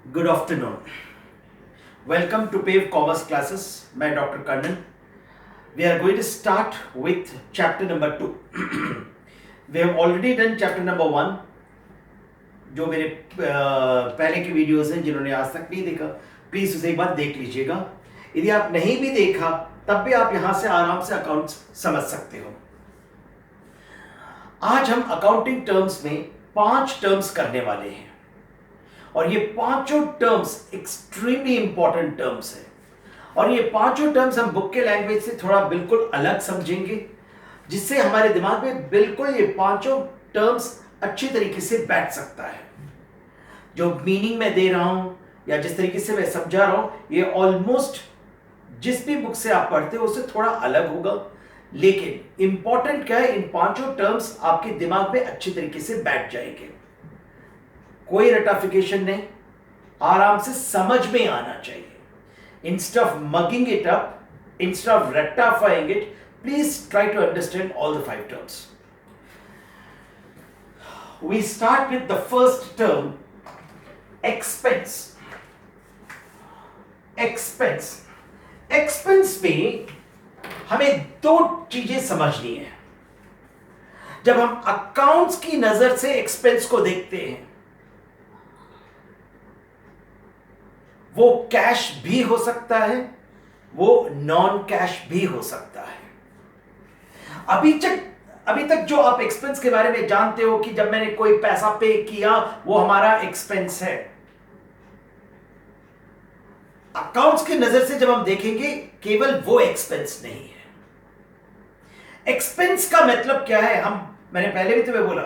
Good afternoon. Welcome to PAVE Commerce classes. मैं doctor Karnan. We are going to start with chapter number 2. We have already done chapter number 1. जो मेरे पहले की videos हैं जिन्होंने आज तक नहीं देखा प्लीज उसे एक बार देख लीजिएगा. यदि आप नहीं भी देखा तब भी आप यहां से आराम से अकाउंट्स समझ सकते हो. आज हम अकाउंटिंग टर्म्स में 5 टर्म्स करने वाले हैं और ये पांचों टर्म्स एक्सट्रीमली इंपॉर्टेंट टर्म्स हैं और ये पांचों टर्म्स हम बुक के लैंग्वेज से थोड़ा बिल्कुल अलग समझेंगे जिससे हमारे दिमाग में बिल्कुल ये पांचों टर्म्स अच्छी तरीके से बैठ सकता है. जो मीनिंग मैं दे रहा हूं या जिस तरीके से मैं समझा रहा हूं ये ऑलमोस्ट जिस भी बुक से आप पढ़ते हो उससे थोड़ा अलग होगा, लेकिन इंपॉर्टेंट क्या है, इन पांचों टर्म्स आपके दिमाग में अच्छी तरीके से बैठ जाएंगे. कोई रटाफिकेशन नहीं, आराम से समझ में आना चाहिए. Instead of mugging it up, instead of rectifying it, please try to understand all the 5 terms. We start with the first term, expense. Expense. Expense में हमें 2 चीजें समझनी है. जब हम अकाउंट्स की नजर से एक्सपेंस को देखते हैं वो कैश भी हो सकता है, वो नॉन कैश भी हो सकता है. अभी तक जो आप एक्सपेंस के बारे में जानते हो कि जब मैंने कोई पैसा पे किया वो हमारा एक्सपेंस है. अकाउंट्स की नजर से जब हम देखेंगे केवल वो एक्सपेंस नहीं है. एक्सपेंस का मतलब क्या है, मैंने पहले भी तुम्हें बोला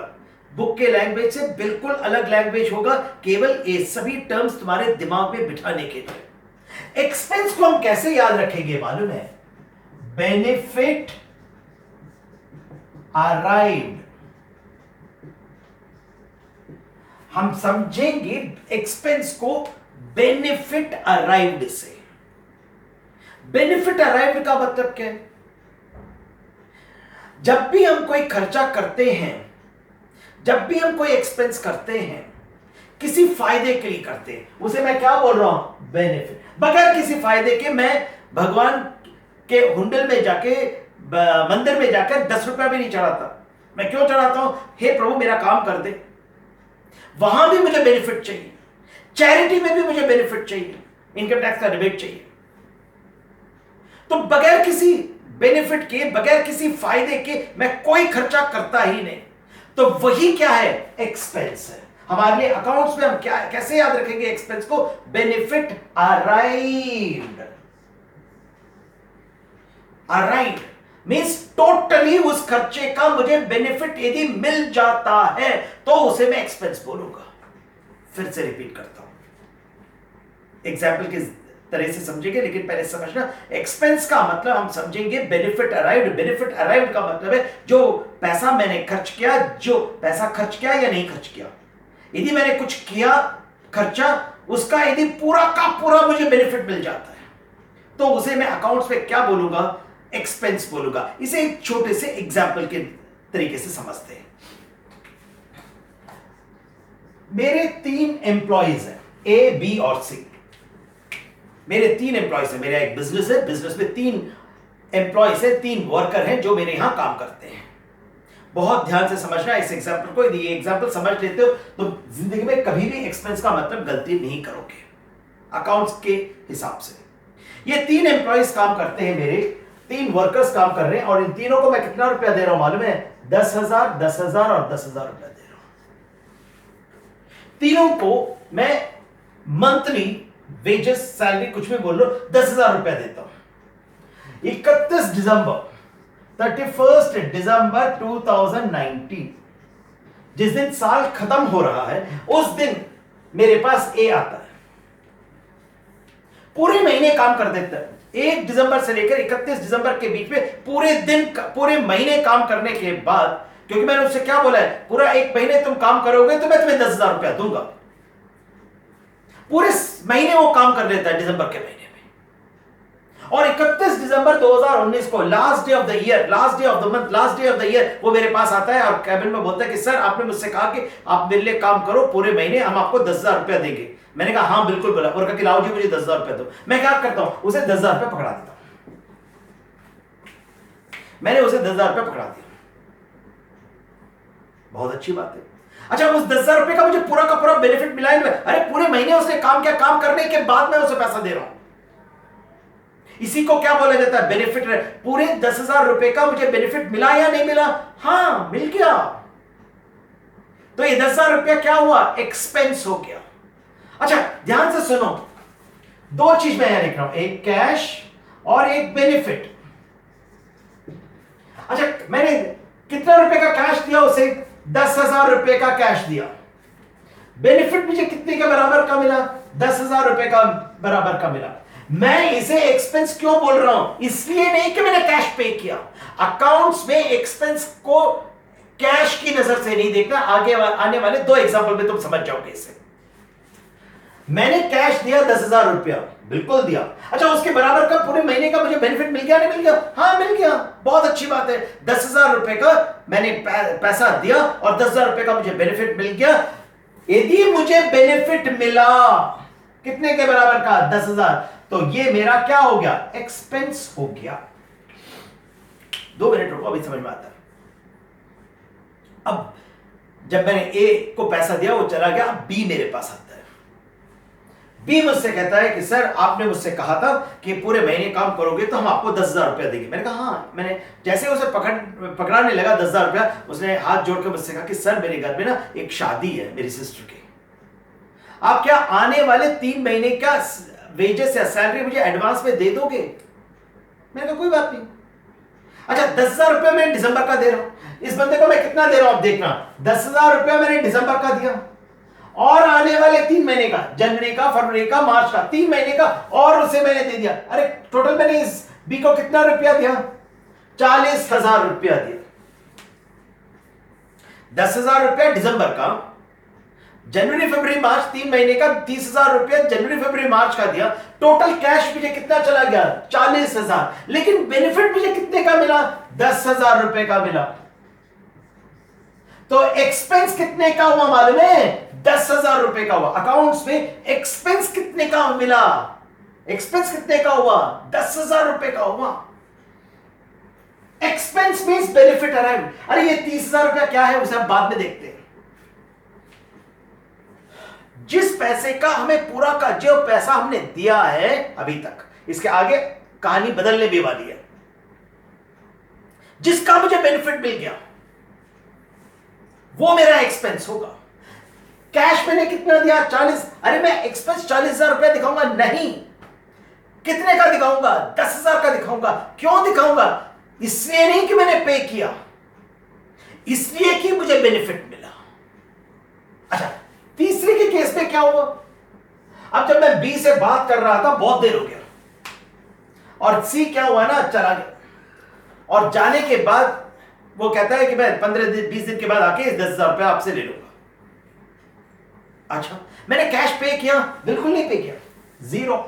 बुक के लैंग्वेज से बिल्कुल अलग लैंग्वेज होगा, केवल ये सभी टर्म्स तुम्हारे दिमाग में बिठाने के लिए. एक्सपेंस को हम कैसे याद रखेंगे मालूम है, बेनिफिट अराइव्ड. हम समझेंगे एक्सपेंस को बेनिफिट अराइव्ड से. बेनिफिट अराइव्ड का मतलब क्या है, जब भी हम कोई खर्चा करते हैं, जब भी हम कोई एक्सपेंस करते हैं किसी फायदे के लिए करते हैं, उसे मैं क्या बोल रहा हूं, बेनिफिट. बगैर किसी फायदे के मैं भगवान के हुंडल में जाके मंदिर में जाकर 10 रुपया भी नहीं चढ़ाता. मैं क्यों चढ़ाता हूं, हे प्रभु मेरा काम कर दे. वहां भी मुझे बेनिफिट चाहिए, चैरिटी में भी मुझे बेनिफिट चाहिए, इनकम टैक्स का रिबेट चाहिए. तो बगैर किसी बेनिफिट के, बगैर किसी फायदे के मैं कोई खर्चा करता ही नहीं. तो वही क्या है, एक्सपेंस है. हमारे लिए अकाउंट्स में हम क्या कैसे याद रखेंगे एक्सपेंस को, benefit arrived. Arrived means totally उस खर्चे का मुझे बेनिफिट यदि मिल जाता है तो उसे मैं एक्सपेंस बोलूंगा. फिर से रिपीट करता हूं, एग्जाम्पल की तरह से समझेंगे, लेकिन पहले समझना एक्सपेंस का मतलब हम समझेंगे बेनिफिट अराइव्ड. बेनिफिट अराइव्ड का मतलब है जो पैसा मैंने खर्च किया, जो पैसा खर्च किया या नहीं खर्च किया, यदि मैंने कुछ किया खर्चा, उसका यदि पूरा का पूरा मुझे बेनिफिट मिल जाता है तो उसे मैं अकाउंट्स में क्या बोलूंगा, एक्सपेंस बोलूंगा. इसे एक छोटे से एग्जाम्पल के तरीके से समझते हैं. मेरे 3 एम्प्लॉइज हैं, ए, बी और सी. मेरे 3 एम्प्लॉइज हैं. मेरा एक बिजनेस है, बिजनेस में 3 एम्प्लॉइज है, 3 वर्कर हैं जो मेरे यहां काम करते हैं. बहुत ध्यान से समझना इस एग्जाम्पल को. यदि ये एग्जाम्पल समझ लेते हो तो जिंदगी में कभी भी एक्सपेंस का मतलब गलती नहीं करोगे अकाउंट्स के हिसाब से. ये 3 एम्प्लॉइज काम करते हैं, मेरे 3 वर्कर्स काम कर रहे हैं और इन तीनों को मैं कितना रुपया दे रहा हूं मालूम है, 10,000, 10,000 और 10,000 रुपया दे रहा हूं. तीनों को मैं मंथली वेजेस, सैलरी कुछ भी बोल लो, 10,000 रुपया देता हूं. 31 दिसंबर 31 दिसंबर 2019 जिस दिन साल खत्म हो रहा है उस दिन मेरे पास ए आता है, पूरे महीने काम कर देता है. 1 दिसंबर से लेकर 31 दिसंबर के बीच में पूरे दिन, पूरे महीने काम करने के बाद, क्योंकि मैंने उससे क्या बोला है, पूरा 1 महीने तुम काम करोगे तो मैं तुम्हें 10,000 रुपया दूंगा. पूरे महीने वो काम कर लेता है दिसंबर के महीने में और 31 दिसंबर 2019 को last day of the year, last day of the month, last day of the year, वो मेरे पास आता है और कैबिन में बोलता है कि सर आपने मुझसे कहा कि आप मेरे लिए काम करो, पूरे महीने हम आपको 10,000 रुपया देंगे। मैंने कहा हाँ बिल्कुल बोला, और कहा कि लाओ जी मुझे 10,000 रुपया दो। मैं क्या करता हूं, उसे 10,000 रुपया पकड़ा देता हूं। मैंने उसे 10,000 रुपया पकड़ा दिया। बहुत अच्छी बात है। अच्छा, उस 10,000 रुपए का मुझे पूरा का पूरा बेनिफिट मिला है? अरे पूरे महीने उसने काम किया, काम करने के बाद मैं उसे पैसा दे रहा हूं। इसी को क्या बोला जाता है, बेनिफिट। पूरे 10,000 रुपए का मुझे बेनिफिट मिला या नहीं मिला? हाँ मिल गया। तो ये 10,000 रुपया क्या हुआ, एक्सपेंस हो गया। अच्छा ध्यान से सुनो, दो चीज मैं यहां लिख रहा हूं, एक कैश और एक बेनिफिट। अच्छा मैंने कितना रुपए का कैश दिया उसे? 10,000 रुपए का कैश दिया। बेनिफिट मुझे कितने के बराबर का मिला? 10,000 रुपए का बराबर का मिला। मैं इसे एक्सपेंस क्यों बोल रहा हूं? इसलिए नहीं कि मैंने कैश पे किया। अकाउंट्स में एक्सपेंस को कैश की नजर से नहीं देखना। आगे आने वाले दो एग्जांपल में तुम समझ जाओगे इसे। मैंने कैश दिया 10,000 रुपया, बिल्कुल दिया। अच्छा उसके बराबर का पूरे महीने का मुझे बेनिफिट मिल गया नहीं मिल गया? हाँ मिल गया, बहुत अच्छी बात है। 10,000 रुपए का मैंने पैसा दिया और 10,000 रुपए का मुझे बेनिफिट मिल गया। यदि मुझे बेनिफिट मिला कितने के बराबर का? 10,000, तो ये मेरा क्या हो गया? एक्सपेंस हो गया। 2 मिनट रुको, अभी समझ में आता है। अब जब मैंने ए को पैसा दिया, वो चला गया, अब बी मेरे पास आता है। बी मुझसे कहता है कि सर आपने मुझसे कहा था कि पूरे महीने काम करोगे तो हम आपको 10,000 रुपया देंगे। मैंने कहा हाँ। मैंने जैसे उसे पकड़ाने लगा 10,000 रुपया, उसने हाथ जोड़कर मुझसे कहा कि सर मेरे घर में ना एक शादी है मेरी सिस्टर की, आप क्या आने वाले 3 महीने का वेजेस या सैलरी मुझे एडवांस में दे दोगे? मैंने कहा कोई बात नहीं। अच्छा 10,000 रुपया मैं दिसंबर का दे रहा हूं। इस बंदे को मैं कितना दे रहा हूं आप देखना। 10,000 रुपया मैंने दिसंबर का दिया और आने वाले 3 महीने का, जनवरी का, फरवरी का, मार्च का, 3 महीने का और उसे मैंने दे दिया। अरे टोटल मैंने इस बी को कितना रुपया दिया? 40,000 रुपया दिया। 10,000 रुपया दिसंबर का, जनवरी फरवरी मार्च 3 महीने का 30,000 रुपया जनवरी फरवरी मार्च का दिया। टोटल कैश मुझे कितना चला गया? 40,000। लेकिन बेनिफिट मुझे कितने का मिला? 10,000 रुपए का मिला। तो एक्सपेंस कितने का हुआ मालूम है? 10,000 रुपए का हुआ। अकाउंट्स में एक्सपेंस कितने का मिला? एक्सपेंस कितने का हुआ? 10,000 रुपए का हुआ। Expense means benefit arrive. अरे ये 30,000 रुपया क्या है उसे हम बाद में देखते हैं। जिस पैसे का हमें पूरा का जो पैसा हमने दिया है अभी तक, इसके आगे कहानी बदलने भी वाली है। जिसका मुझे बेनिफिट मिल गया वो मेरा एक्सपेंस होगा। कैश मैंने कितना दिया? 40। अरे मैं एक्सपेंस 40,000 रुपया दिखाऊंगा नहीं। कितने का दिखाऊंगा? 10,000 का दिखाऊंगा। क्यों दिखाऊंगा? इसलिए नहीं कि मैंने पे किया, इसलिए कि मुझे बेनिफिट मिला। अच्छा तीसरे के केस में क्या हुआ? अब जब मैं बी से बात कर रहा था, बहुत देर हो गया, और सी क्या हुआ ना, चला गया। और जाने के बाद वो कहता है कि मैं 15-20 दिन के बाद आके 10,000 रुपया आपसे ले लूंगा। अच्छा मैंने कैश पे किया? बिल्कुल नहीं पे किया, 0।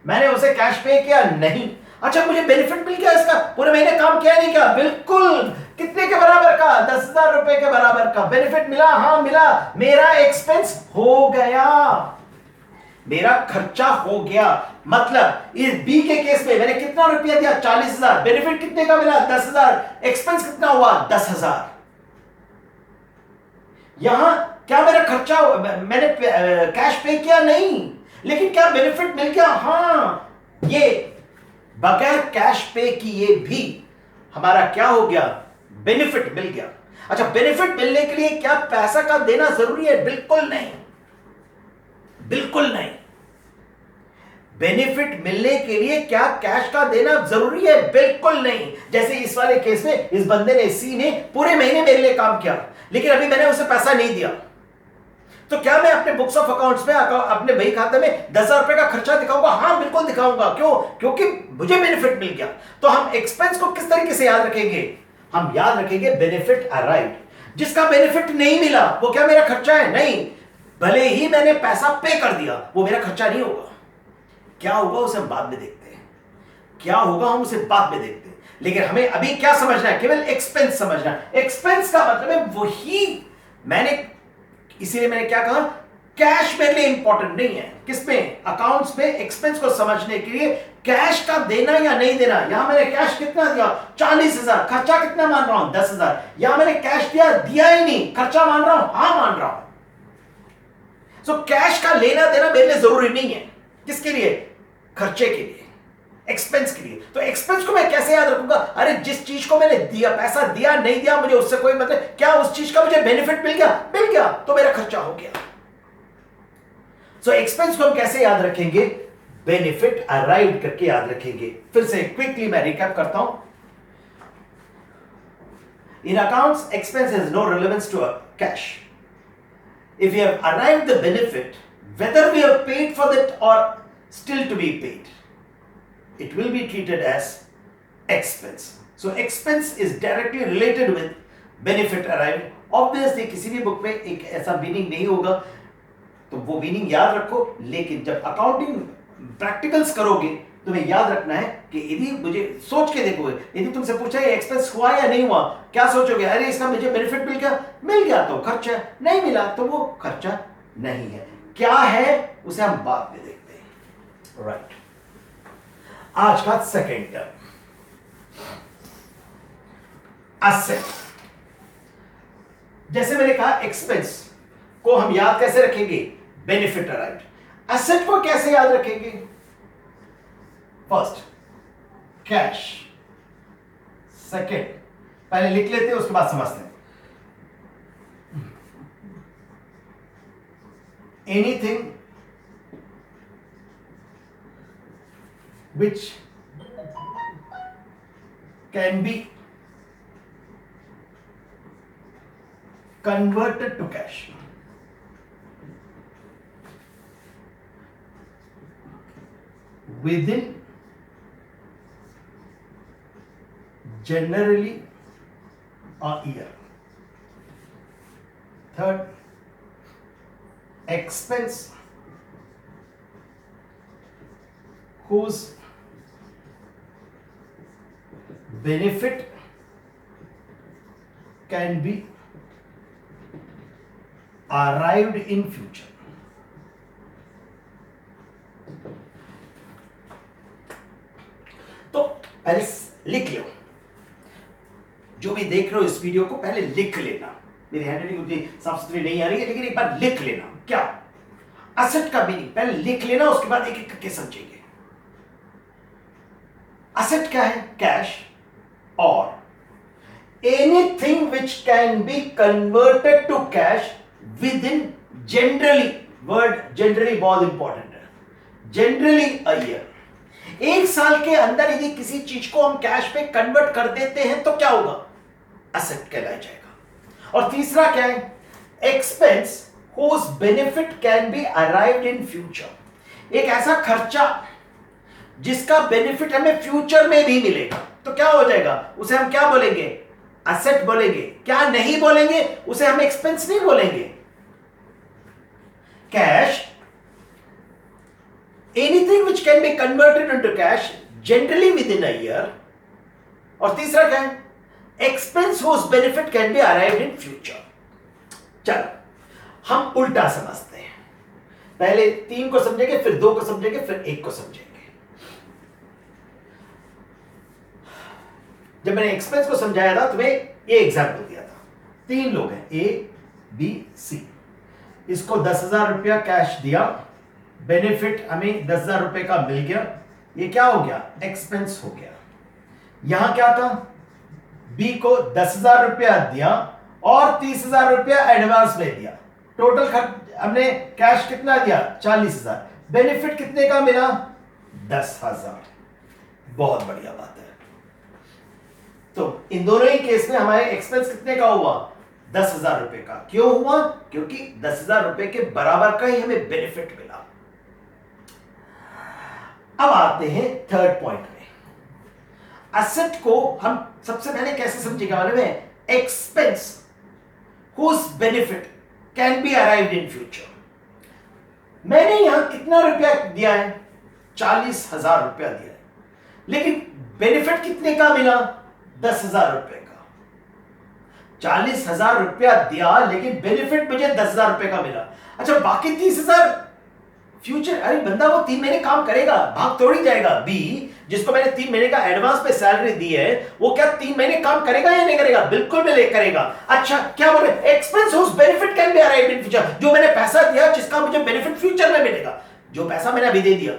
मैंने उसे कैश पे किया? नहीं। अच्छा मुझे बेनिफिट मिल गया इसका? पूरे महीने काम किया नहीं किया? बिल्कुल। कितने के बराबर का? 10,000 रुपए के बराबर का बेनिफिट मिला? हाँ मिला। मेरा एक्सपेंस हो गया, मेरा खर्चा हो गया। मतलब इस बी के केस में मैंने कितना रुपया दिया? 40,000। बेनिफिट कितने का मिला? 10,000। एक्सपेंस कितना हुआ? 10,000। यहां क्या मेरा खर्चा, मैंने कैश पे किया? नहीं। लेकिन क्या बेनिफिट मिल गया? हां। ये बगैर कैश पे किए भी हमारा क्या हो गया? बेनिफिट मिल गया। अच्छा बेनिफिट मिलने के लिए क्या पैसा का देना जरूरी है? बिल्कुल नहीं, बिल्कुल नहीं। बेनिफिट मिलने के लिए क्या कैश का देना जरूरी है? बिल्कुल नहीं। जैसे इस वाले केस में इस बंदे ने, सी ने पूरे महीने मेरे लिए काम किया, लेकिन अभी मैंने उसे पैसा नहीं दिया, तो क्या मैं अपने बुक्स ऑफ अकाउंट्स में, अपने बही खाते में 10,000 रुपए का खर्चा दिखाऊंगा? हाँ बिल्कुल दिखाऊंगा। क्यों? क्योंकि मुझे बेनिफिट मिल गया। तो हम एक्सपेंस को किस तरीके से याद रखेंगे? हम याद रखेंगे बेनिफिट अराइव्ड। जिसका बेनिफिट नहीं मिला वो क्या मेरा खर्चा है? नहीं। भले ही मैंने पैसा पे कर दिया, वो मेरा खर्चा नहीं होगा। क्या होगा उसे हम बाद में देखते हैं। क्या होगा हम उसे बाद में देखते हैं, लेकिन हमें अभी क्या समझना है, केवल एक्सपेंस समझना है। एक्सपेंस का मतलब है वही, इसीलिए मैंने क्या कहा, कैश मेरे लिए इंपॉर्टेंट नहीं है, किसमें, अकाउंट्स में एक्सपेंस को समझने के लिए कैश का देना या नहीं देना। यहां मैंने कैश कितना दिया, 40,000, खर्चा कितना मान रहा हूं, 10,000। यहां मैंने कैश दिया ही नहीं, खर्चा मान रहा हूं, हां मान रहा हूं। सो कैश का लेना देना मेरे लिए जरूरी नहीं है, किसके लिए, खर्चे के लिए, एक्सपेंस के लिए। तो एक्सपेंस को मैं कैसे याद रखूंगा, अरे जिस चीज को मैंने दिया, पैसा दिया नहीं दिया मुझे उससे कोई मतलब, क्या उस चीज का मुझे बेनिफिट मिल गया तो मेरा खर्चा हो गया। सो एक्सपेंस को हम कैसे याद रखेंगे, बेनिफिट अराइव करके याद रखेंगे। फिर से क्विकली मैं रिकैप करता हूं। In accounts expense has no relevance to cash. If we have arrived the benefit, whether we have paid for that or still to be paid, it will be treated as expense. So expense is directly related with benefit arrived. Obviously किसी भी book में एक ऐसा meaning नहीं होगा, तो वो meaning याद रखो। लेकिन जब अकाउंटिंग प्रैक्टिकल्स करोगे तुम्हें याद रखना है कि यदि मुझे सोच के देखोगे, यदि तुमसे पूछा ये एक्सपेंस हुआ या नहीं हुआ, क्या सोचोगे, अरे इसका मुझे बेनिफिट मिल गया तो खर्चा, नहीं मिला तो वो खर्चा नहीं है। क्या है उसे हम बाद में देखते हैं। राइट, आज का सेकेंड टर्म असेट। जैसे मैंने कहा एक्सपेंस को हम याद कैसे रखेंगे, बेनिफिट अराइव्ड। असेट को कैसे याद रखेंगे, फर्स्ट कैश, सेकेंड, पहले लिख लेते हैं उसके बाद समझते हैं। Anything which can be converted to cash within generally a year. Third, expense whose benefit can be arrived in future. तो पहले लिख लो, जो भी देख रहे हो इस वीडियो को पहले लिख लेना। मेरी हैंडराइटिंग उतनी साफ सुथरी नहीं आ रही है, लेकिन एक बार लिख लेना। क्या असेट का मीनिंग पहले लिख लेना, उसके बाद एक एक करके समझेंगे। असेट क्या है, कैश, और anything which can be converted to cash within generally, word generally बहुत इंपॉर्टेंट है, जनरली अ ईयर। एक साल के अंदर यदि किसी चीज को हम कैश पे कन्वर्ट कर देते हैं तो क्या होगा, असेट कहलाया जाएगा। और तीसरा क्या है, expense whose benefit can be arrived in future। एक ऐसा खर्चा जिसका बेनिफिट हमें फ्यूचर में भी मिलेगा, तो क्या हो जाएगा, उसे हम क्या बोलेंगे, असेट बोलेंगे। क्या नहीं बोलेंगे, उसे हम एक्सपेंस नहीं बोलेंगे। Cash, anything which can be converted into cash generally with in a year. और तीसरा क्या है, expense whose benefit can be arrived in future। चलो हम उल्टा समझते हैं, पहले 3 को समझेंगे, फिर 2 को समझेंगे, फिर 1 को समझेंगे। जब मैंने एक्सपेंस को समझाया था तुम्हें ये एग्जाम्पल दिया था, 3 लोग हैं A, B, C। इसको 10,000 रुपया कैश दिया, बेनिफिट हमें 10,000 रुपए का मिल गया, ये क्या हो गया, एक्सपेंस हो गया। यहां क्या था, B को 10,000 रुपया दिया और 30,000 रुपया एडवांस में दिया। टोटल खर्च हमने कैश कितना दिया, 40,000, बेनिफिट कितने का मिला, 10,000। बहुत बढ़िया बात है। तो इन दोनों ही केस में हमारे एक्सपेंस कितने का हुआ, 10,000 रुपए का। क्यों हुआ, क्योंकि 10,000 रुपए के बराबर का ही हमें बेनिफिट मिला। अब आते हैं थर्ड पॉइंट में। असेट को हम सबसे पहले कैसे समझेंगे, मालूम है, expense whose benefit can be arrived in future। मैंने यहां कितना रुपया दिया है, 40,000 रुपया दिया है। लेकिन बेनिफिट कितने का मिला? 10,000 रुपए का। 40,000 रुपया दिया लेकिन बेनिफिट मुझे 10,000 रुपए का मिला। अच्छा, बाकी 30,000 फ्यूचर, अरे बंदा वो 3 महीने काम करेगा, भाग थोड़ी जाएगा। बी, जिसको मैंने 3 महीने का एडवांस पे सैलरी दी है, वो क्या 3 महीने काम करेगा या नहीं करेगा? बिल्कुल में करेगा। अच्छा, क्या बोल रहे? Expense whose benefit can be arrived in future. जो मैंने पैसा दिया जिसका मुझे बेनिफिट फ्यूचर में मिलेगा, जो पैसा मैंने अभी दे दिया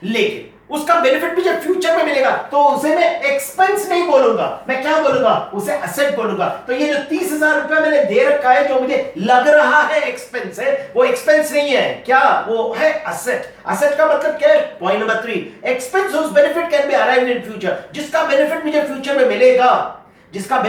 लेकिन उसका बेनिफिट मुझे फ्यूचर में मिलेगा, तो उसे मैं एक्सपेंस नहीं बोलूंगा, मैं क्या बोलूंगा? उसे एसेट बोलूंगा। तो ये जो 30,000 रुपया मैंने दे रखा है, जो मुझे लग रहा है एक्सपेंस है, वो एक्सपेंस नहीं है। क्या वो है? एसेट। एसेट का मतलब क्या है? Point number 3, expense whose benefit can be arrived in future. जिसका बेनिफिट मुझे फ्यूचर में मिलेगा, जिसका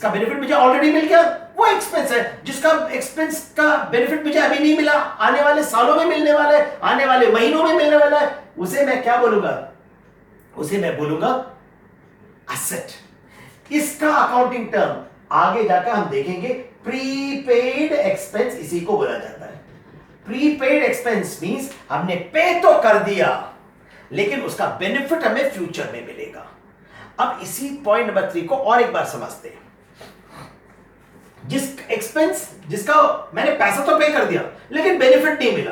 बेनिफिट मुझे ऑलरेडी मिल गया, वो एक्सपेंस है। जिसका एक्सपेंस का बेनिफिट मुझे अभी नहीं मिला, आने वाले सालों में मिलने वाला है, आने वाले महीनों में मिलने वाला है, उसे मैं क्या बोलूंगा? उसे मैं बोलूंगा एसेट। इसका अकाउंटिंग टर्म आगे जाकर हम देखेंगे, प्रीपेड एक्सपेंस इसी को बोला जाता है। प्रीपेड एक्सपेंस मींस हमने पे तो कर दिया लेकिन उसका बेनिफिट हमें फ्यूचर में मिलेगा। अब इसी पॉइंट नंबर 3 को और एक बार समझते हैं। जिसका मैंने पैसा तो पे कर दिया लेकिन बेनिफिट नहीं मिला,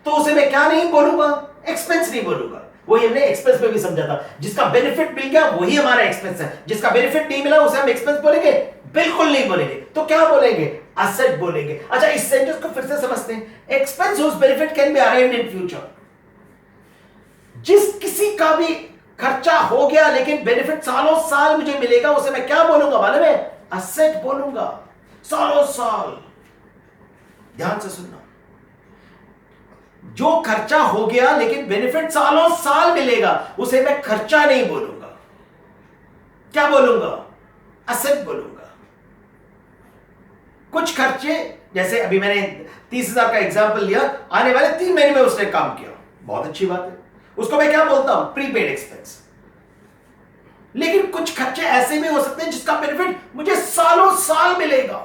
तो उसे मैं क्या नहीं बोलूंगा? एक्सपेंस नहीं बोलूंगा। वही हमने एक्सपेंस में भी समझा था। जिसका बेनिफिट मिल गया वही हमारा एक्सपेंस है, जिसका बेनिफिट नहीं मिला उसे हम एक्सपेंस बोलेंगे? बिल्कुल नहीं बोलेंगे। तो क्या बोलेंगे? एसेट बोलेंगे। अच्छा, इस सेंटेंस को फिर से समझते हैं। Expense whose benefit can be arrived in future. जिस किसी का भी खर्चा हो गया लेकिन बेनिफिट सालों साल मुझे मिलेगा, उसे मैं क्या बोलूंगा? मालूम है? एसेट बोलूंगा। सालों साल। ध्यान से सुनना, जो खर्चा हो गया लेकिन बेनिफिट सालों साल मिलेगा, उसे मैं खर्चा नहीं बोलूंगा। क्या बोलूंगा? एसेट बोलूंगा। कुछ खर्चे, जैसे अभी मैंने 30,000 का एग्जांपल लिया, आने वाले 3 महीने में उसने काम किया, बहुत अच्छी बात है, उसको मैं क्या बोलता हूं? Prepaid expense. लेकिन कुछ खर्चे ऐसे भी हो सकते हैं जिसका बेनिफिट मुझे सालों साल मिलेगा।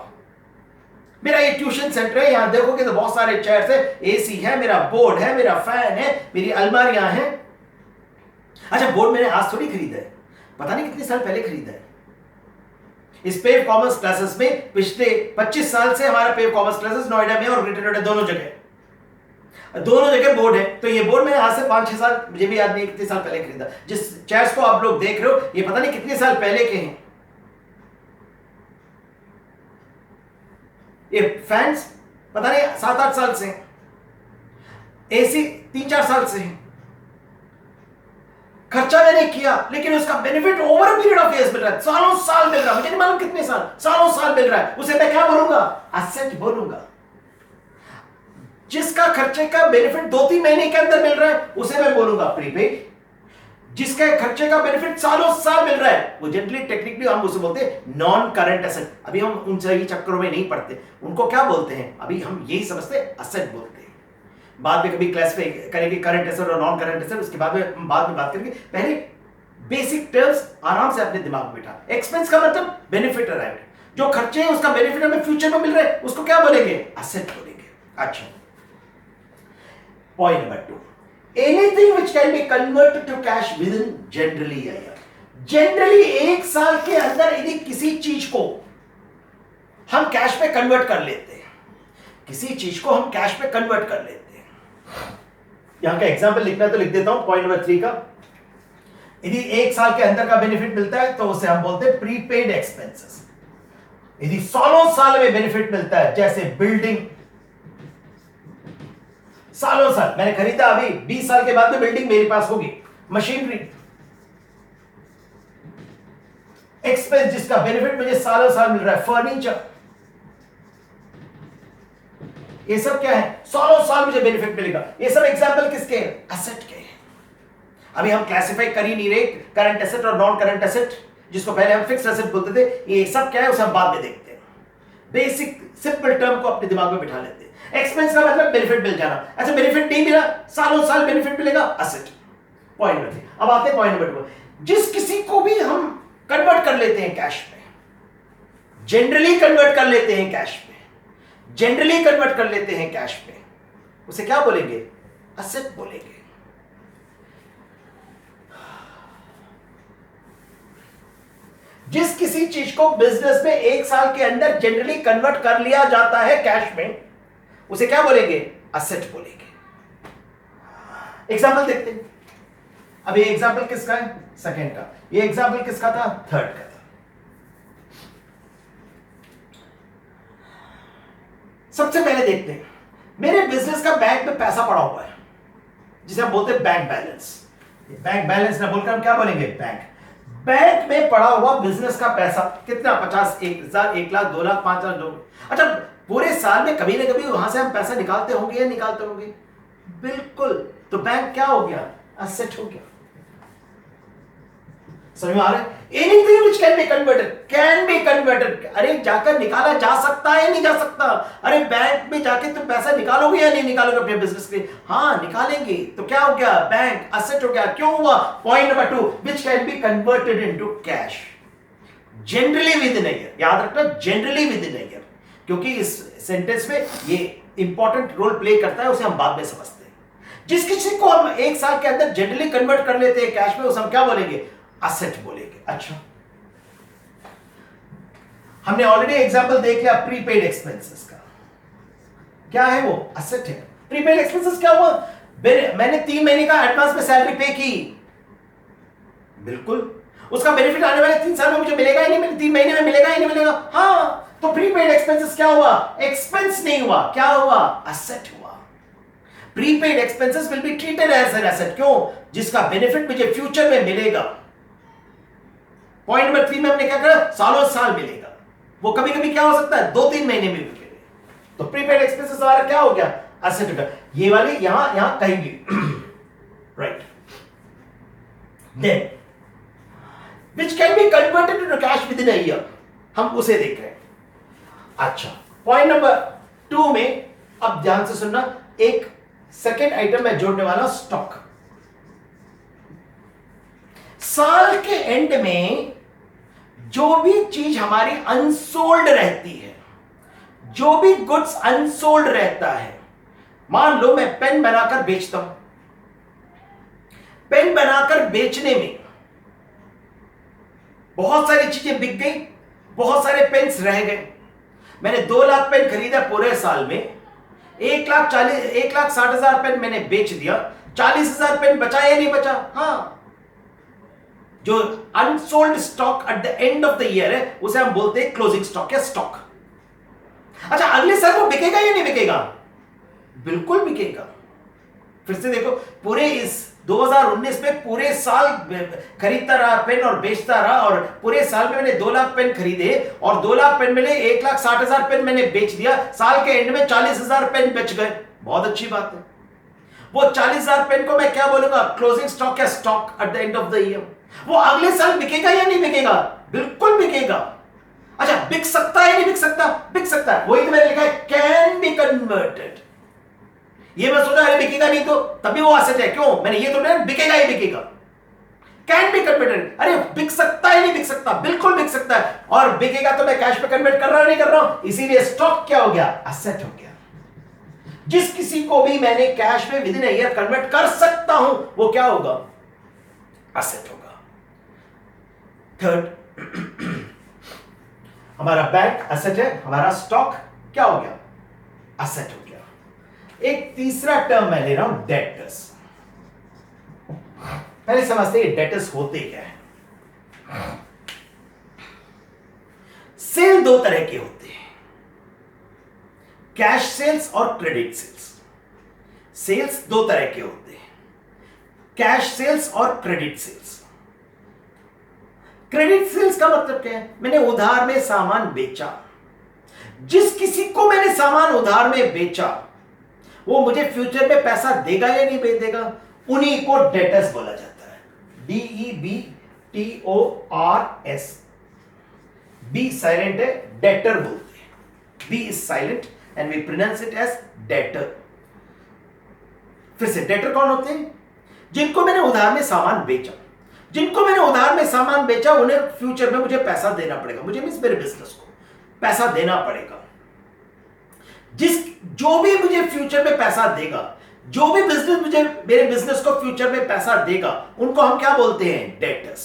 मेरा ये ट्यूशन सेंटर है, यहां देखोगे तो बहुत सारे चेयर्स है, एसी है, मेरा बोर्ड है, मेरा फैन है, मेरी अलमारियां हैं। अच्छा, बोर्ड मैंने आज थोड़ी खरीदा है, पता नहीं कितने साल पहले खरीदा है। इस पेव कॉमर्स क्लासेस में पिछले 25 साल से हमारा पेव कॉमर्स क्लासेस नोएडा में और ग्रेटर नोएडा दोनों जगह बोर्ड है। तो ये बोर्ड मैंने आज से 5-6 साल, मुझे भी याद नहीं कितने साल पहले खरीदा। जिस चेयर्स को आप लोग देख रहे हो, ये पता नहीं कितने साल पहले के हैं। ये फैंस पता नहीं 7-8 साल से हैं, एसी 3-4 साल से हैं। खर्चा मैंने किया लेकिन उसका benefit over period of years मिल रहा है, सालों साल मिल रहा है, मुझे नहीं मालूम कितने साल, सालों साल मिल रहा है, उसे मैं क्या बोलूंगा? एसेट बोलूंगा। जिसका खर्चे का बेनिफिट 2-3 महीने के अंदर मिल रहा है, उसे मैं बोलूंगा प्रीपेड। जिसके खर्चे का बेनिफिट सालों साल मिल रहा है, वो जनरली टेक्निकली हम उसे बोलते हैं नॉन करंट एसेट। अभी हम उन सही चक्करों में नहीं पड़ते, उनको क्या बोलते हैं, अभी हम यही समझते हैं, एसेट बोलते हैं। बाद में कभी क्लासिफाई करेंगे करंट एसेट और नॉन करंट एसेट, उसके बाद में बात करेंगे। पहले बेसिक टर्म्स आराम से अपने दिमाग में बिठा। एक्सपेंस का मतलब बेनिफिट अराइव्ड, जो खर्चे हैं उसका बेनिफिट हमें फ्यूचर में मिल रहा है, उसको क्या बोलेंगे? एसेट बोलेंगे। अच्छा, point number 2, anything which can be converted to cash within generally a year. Generally 1 साल के अंदर यदि किसी चीज को हम कैश पे कन्वर्ट कर लेते हैं, किसी चीज को हम कैश पे कन्वर्ट कर लेते हैं। यहां का एग्जांपल लिखना तो लिख देता हूं, पॉइंट नंबर 3 का। यदि 1 साल के अंदर का बेनिफिट मिलता है तो उसे हम बोलते हैं प्रीपेड एक्सपेंसेस। यदि सालों साल में बेनिफिट मिलता है, जैसे बिल्डिंग, सालों साल मैंने खरीदा, अभी 20 साल के बाद में बिल्डिंग मेरे पास होगी। मशीनरी एक्सपेंस, जिसका बेनिफिट मुझे सालों साल मिल रहा है। फर्नीचर, ये सब क्या है? सालों साल मुझे बेनिफिट मिलेगा। ये सब एग्जांपल किसके हैं? एसेट के हैं। अभी हम क्लासिफाई कर ही नहीं रहे करंट एसेट और नॉन करंट एसेट, जिसको पहले हम फिक्स्ड एसेट बोलते थे। ये सब क्या है उसे हम बाद में देखते हैं। बेसिक सिंपल टर्म को अपने दिमाग में बिठा लेते हैं। एक्सपेंस का मतलब बेनिफिट मिल जाना। अच्छा, बेनिफिट नहीं मिला, सालों साल बेनिफिट मिलेगा, एसेट। Point number 3। अब आते हैं पॉइंट नंबर 2। जिस किसी को भी हम कन्वर्ट कर लेते हैं कैश में, जनरली कन्वर्ट कर लेते हैं कैश में, जनरली कन्वर्ट कर लेते हैं कैश में, उसे क्या बोलेंगे? एसेट बोलेंगे। जिस किसी चीज को बिजनेस में 1 साल के अंदर जनरली कन्वर्ट कर लिया जाता है कैश में, उसे क्या बोलेंगे? असेट बोलेंगे। एग्जाम्पल देखते हैं। अब ये एग्जाम्पल किसका है? सेकंड का। ये एग्जाम्पल किसका था? थर्ड का था। सबसे पहले देखते हैं, मेरे बिजनेस का बैंक में पैसा पड़ा हुआ है, जिसे हम बोलते हैं बैंक बैलेंस। बैंक बैलेंस ना बोलकर हम क्या बोलेंगे? बैंक में पड़ा हुआ बिजनेस का पैसा कितना? 50, 1,000, 1 लाख, 2 लाख, 5 लाख, 2। अच्छा, पूरे साल में कभी ना कभी वहां से हम पैसा निकालते होंगे या निकालते होंगे? बिल्कुल। तो बैंक क्या हो गया? असेट हो गया। समझ में आ रहा है? Anything which can be converted. अरे जाकर निकाला जा सकता है, नहीं जा सकता? अरे बैंक में जाके तुम पैसा निकालोगे या नहीं निकालोगे अपने बिजनेस के? हाँ, निकालेंगे। तो क्या हो गया? बैंक असेट हो गया। क्यों हुआ? Point number 2, which can be converted into cash generally with in a year. याद रखना, generally with in a year, क्योंकि इस सेंटेंस में ये इंपॉर्टेंट रोल प्ले करता है, उसे हम बाद में समझते हैं। जिस किसी को हम 1 साल के अंदर जनरली कन्वर्ट कर लेते हैं कैश में, उसे हम क्या बोलेंगे? असेट बोलेंगे। अच्छा, हमने ऑलरेडी एग्जांपल देख लिया प्रीपेड एक्सपेंसेस का। क्या है वो? असेट है। प्रीपेड एक्सपेंसेस क्या हुआ? मैंने 3 महीने का एडवांस में सैलरी पे की, बिल्कुल, उसका बेनिफिट आने वाले 3 साल में मुझे मिलेगा ही नहीं, 3 महीने में मिलेगा ही नहीं मिलेगा। हाँ, तो प्रीपेड एक्सपेंसेस क्या हुआ? एक्सपेंस नहीं हुआ, क्या हुआ? असेट हुआ। Prepaid expenses will be treated as an asset. क्यों? जिसका बेनिफिट मुझे फ्यूचर में मिलेगा। पॉइंट नंबर 3 में हमने क्या कहा? सालों साल मिलेगा। वो कभी कभी क्या हो सकता है? 2-3 महीने में मिलेगा। तो प्रीपेड एक्सपेंसेस हमारा क्या हो गया? असेट हो गया। ये वाले यहां कहीं भी right. Then which can be converted into cash within a year, हम उसे देख रहे हैं। अच्छा, पॉइंट नंबर 2 में अब ध्यान से सुनना, एक सेकेंड आइटम मैं जोड़ने वाला, स्टॉक। साल के एंड में जो भी चीज हमारी अनसोल्ड रहती है, जो भी गुड्स अनसोल्ड रहता है, मान लो मैं पेन बनाकर बेचता हूं, पेन बनाकर बेचने में बहुत सारी चीजें बिक गई, बहुत सारे पेन्स रह गए। मैंने 2 लाख पेन खरीदा पूरे साल में, 1,60,000 पेन मैंने बेच दिया, 40,000 पेन बचा या नहीं बचा? हाँ, जो unsold stock at the end of the year है, उसे हम बोलते हैं क्लोजिंग स्टॉक या स्टॉक। अच्छा, अगले साल वो बिकेगा या नहीं बिकेगा? बिल्कुल बिकेगा। फिर से देखो, पूरे इस 2019 में पूरे साल खरीदता रहा पेन और बेचता रहा, और पूरे साल में मैंने 2 लाख पेन खरीदे और 2 लाख पेन मिले, 1,60,000 पेन मैंने बेच दिया, साल के एंड में 40,000 पेन बेच गए। बहुत अच्छी बात है। वो 40,000 पेन को मैं क्या बोलूंगा? क्लोजिंग स्टॉक या stock at the end of the year. वो अगले साल बिकेगा या नहीं बिकेगा? बिल्कुल बिकेगा। अच्छा, बिक सकता है नहीं बिक सकता? बिक सकता है। वही तो मैंने लिखा है, कैन बी कन्वर्टेड। ये मैं सोचा अरे बिकेगा नहीं तो तभी वो असेट है। क्यों? मैंने ये तो नहीं, बिकेगा ही बिकेगा। कैन बी कन्वर्टेड, अरे बिक सकता है नहीं बिक सकता? बिल्कुल बिक सकता है। और बिकेगा तो मैं कैश पे कन्वर्ट कर रहा हूं नहीं कर रहा हूं? इसीलिए स्टॉक क्या हो गया? असेट हो गया। जिस किसी को भी मैंने कैश में with in a year convert कर सकता हूं, वो क्या होगा? असेट होगा। थर्ड, हमारा बैंक असेट है, हमारा स्टॉक क्या हो गया? असेट हो गया। एक तीसरा टर्म मैं ले रहा हूं, डेटर्स। पहले समझते हैं डेटर्स होते क्या है। सेल 2 तरह के होते हैं, कैश सेल्स और क्रेडिट सेल्स। सेल्स 2 तरह के होते हैं, कैश सेल्स और क्रेडिट सेल्स। क्रेडिट सेल्स का मतलब क्या है? मैंने उधार में सामान बेचा। जिस किसी को मैंने सामान उधार में बेचा, वो मुझे फ्यूचर में पैसा देगा या नहीं देगा? उन्हीं को डेटर्स बोला जाता है। DEBTORS। बी साइलेंट है, डेटर बोलते हैं। B is silent and we pronounce it as debtor. फिर से, डेटर कौन होते हैं? जिनको मैंने उधार में सामान बेचा। जिनको मैंने उधार में सामान बेचा, उन्हें फ्यूचर में मुझे पैसा देना पड़ेगा। मुझे मींस मेरे बिजनेस को पैसा देना पड़ेगा। जो भी मुझे फ्यूचर में पैसा देगा, जो भी बिजनेस मुझे मेरे बिजनेस को फ्यूचर में पैसा देगा, उनको हम क्या बोलते हैं? डेटर्स।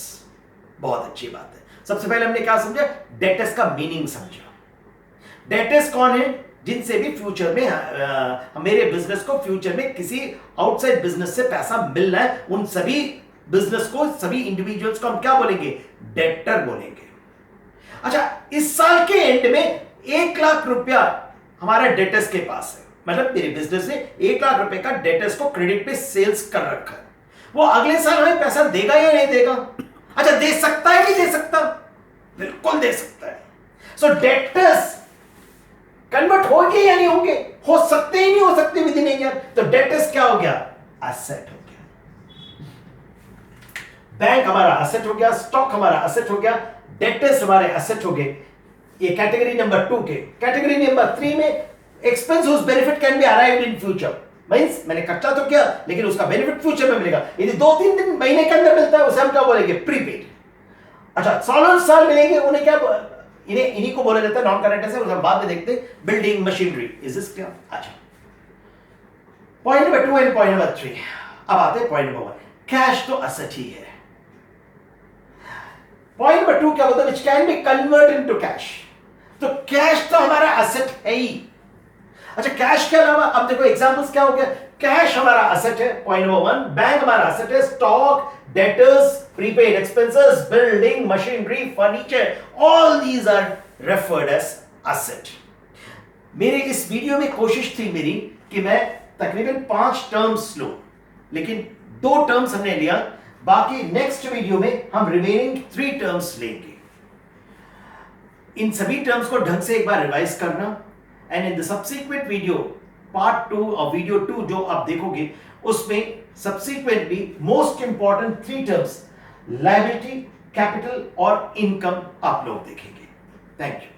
बहुत अच्छी बात है। सबसे पहले हमने क्या समझा, डेटर्स का मीनिंग समझा। डेटर्स कौन है, जिनसे भी फ्यूचर में मेरे बिजनेस को फ्यूचर में किसी आउटसाइड बिजनेस से पैसा मिलना है, उन सभी बिजनेस को, सभी इंडिविजुअल्स को हम क्या बोलेंगे, डेटर बोलेंगे। अच्छा, इस साल के एंड में 1 लाख रुपया हमारा डेटर्स के पास है, मतलब मेरे बिजनेस ने 1 लाख रुपए का डेटर्स को क्रेडिट पे सेल्स कर रखा है। वो अगले साल हमें पैसा देगा या नहीं देगा? अच्छा, दे सकता है, नहीं दे सकता? बिल्कुल दे सकता है। सो डेटर्स कन्वर्ट होंगे या नहीं होंगे? हो सकते ही नहीं हो सकते विद इन ईयर। तो डेटर्स क्या हो गया, एसेट हो गया। बैंक हमारा एसेट हो गया, स्टॉक हमारा एसेट हो गया, डेटर्स हमारे एसेट हो गए। ये कैटेगरी नंबर 2 के। कैटेगरी नंबर 3 में expense whose benefit can be arrived in future, means मैंने खर्चा तो किया लेकिन उसका बेनिफिट फ्यूचर में मिलेगा। यदि 2-3 दिन महीने के अंदर मिलता है उसे हम क्या बोलेंगे, प्रीपेड। अच्छा, सालों साल मिलेंगे उन्हें क्या, इन्हीं को बोला जाता है नॉन करेंट एसेट। उसके बाद में देखते हैं building machinery. Is this clear? अच्छा, point number 2 and point number 3। अब आते हैं पॉइंट नंबर 1। कैश तो एसेट ही है। पॉइंट नंबर 2 क्या बोलता है, which can be convert into cash. तो कैश तो हमारा एसेट है ही। अच्छा, कैश के अलावा अब देखो एग्जांपल्स क्या हो गया, कैश हमारा एसेट है, पॉइंट नंबर 1। बैंक हमारा एसेट है, stock, debtors, prepaid expenses, building machinery, furniture, all these are referred as asset. मेरे इस वीडियो में कोशिश थी मेरी कि मैं तकरीबन 5 टर्म्स लूं, लेकिन 2 टर्म्स हमने लिया, बाकी नेक्स्ट वीडियो में हम रिमेनिंग 3 टर्म्स लेंगे। इन सभी टर्म्स को ढंग से एक बार रिवाइज करना, and in the subsequent video part 2 और वीडियो 2 जो आप देखोगे उसमें subsequently most important 3 terms liability, capital और इनकम आप लोग देखेंगे। Thank you.